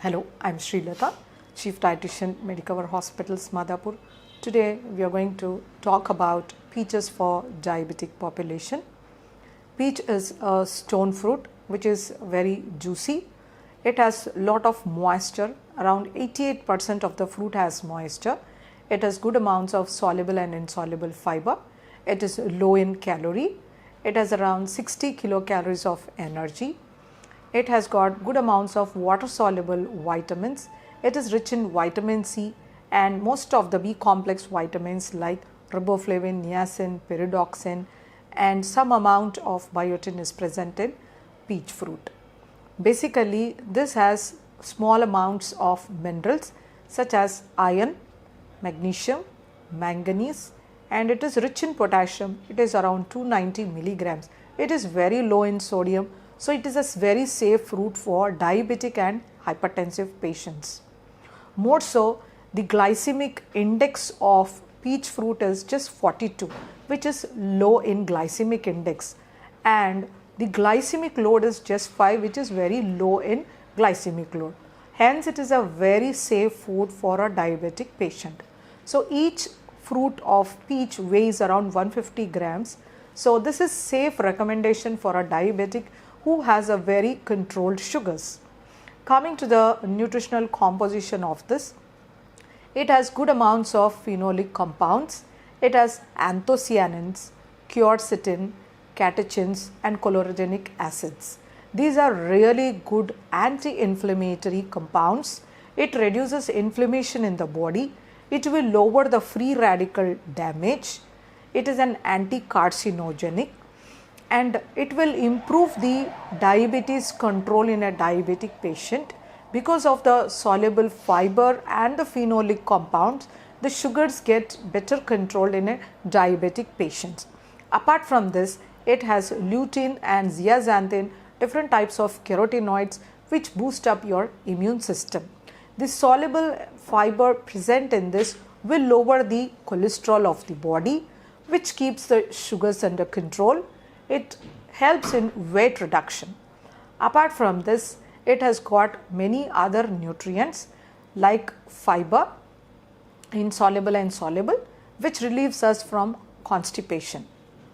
Hello, I'm Srilata, Chief Dietitian, Medicover Hospitals, Madhapur. Today we are going to talk about peaches for diabetic population. Peach is a stone fruit which is very juicy. It has lot of moisture. Around 88% of the fruit has moisture. It has good amounts of soluble and insoluble fiber. It is low in calorie. It has around 60 kilocalories of energy. It has got good amounts of water soluble vitamins. It is rich in vitamin C and most of the B complex vitamins like riboflavin, niacin, pyridoxine, and some amount of biotin is present in peach fruit. Basically, this has small amounts of minerals such as iron, magnesium, manganese, and it is rich in potassium. It is around 290 milligrams. It is very low in sodium. So, it is a very safe fruit for diabetic and hypertensive patients. More so, the glycemic index of peach fruit is just 42, which is low in glycemic index, and the glycemic load is just 5, which is very low in glycemic load. Hence, it is a very safe food for a diabetic patient. So, each fruit of peach weighs around 150 grams. So, this is safe recommendation for a diabetic who has a very controlled sugars. Coming to the nutritional composition of this, it has good amounts of phenolic compounds. It has anthocyanins, quercetin, catechins, and chlorogenic acids. These are really good anti-inflammatory compounds. It reduces inflammation in the body. It will lower the free radical damage. It is an anti-carcinogenic, and it will improve the diabetes control in a diabetic patient. Because of the soluble fiber and the phenolic compounds, the sugars get better controlled in a diabetic patient. Apart from this, it has lutein and zeaxanthin, different types of carotenoids which boost up your immune system. The soluble fiber present in this will lower the cholesterol of the body, which keeps the sugars under control. It helps in weight reduction. Apart from this, it has got many other nutrients like fiber, insoluble and soluble, which relieves us from constipation.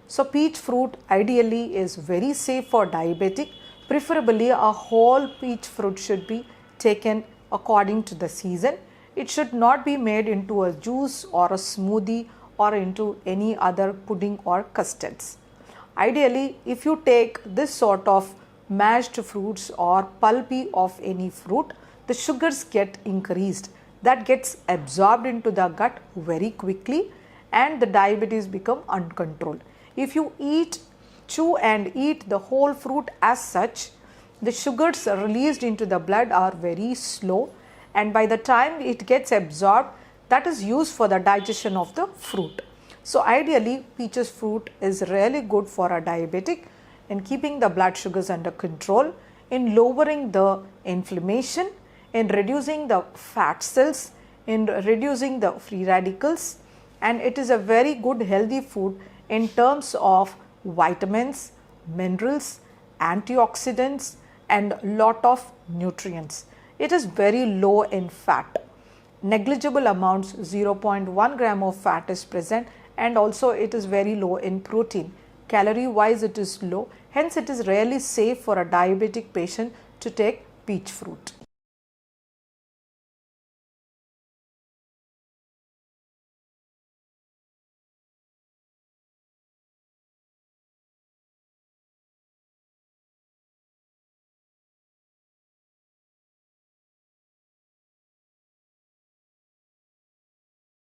So, peach fruit ideally is very safe for diabetic. Preferably, a whole peach fruit should be taken according to the season. It should not be made into a juice or a smoothie or into any other pudding or custards. Ideally, if you take this sort of mashed fruits or pulpy of any fruit, the sugars get increased. That gets absorbed into the gut very quickly and the diabetes become uncontrolled. If you chew and eat the whole fruit as such, the sugars released into the blood are very slow, and by the time it gets absorbed, that is used for the digestion of the fruit. So, ideally, peaches fruit is really good for a diabetic in keeping the blood sugars under control, in lowering the inflammation, in reducing the fat cells, in reducing the free radicals, and it is a very good healthy food in terms of vitamins, minerals, antioxidants, and lot of nutrients. It is very low in fat. Negligible amounts, 0.1 gram of fat is present, and also it is very low in protein. Calorie wise it is low, hence it is really safe for a diabetic patient to take peach fruit.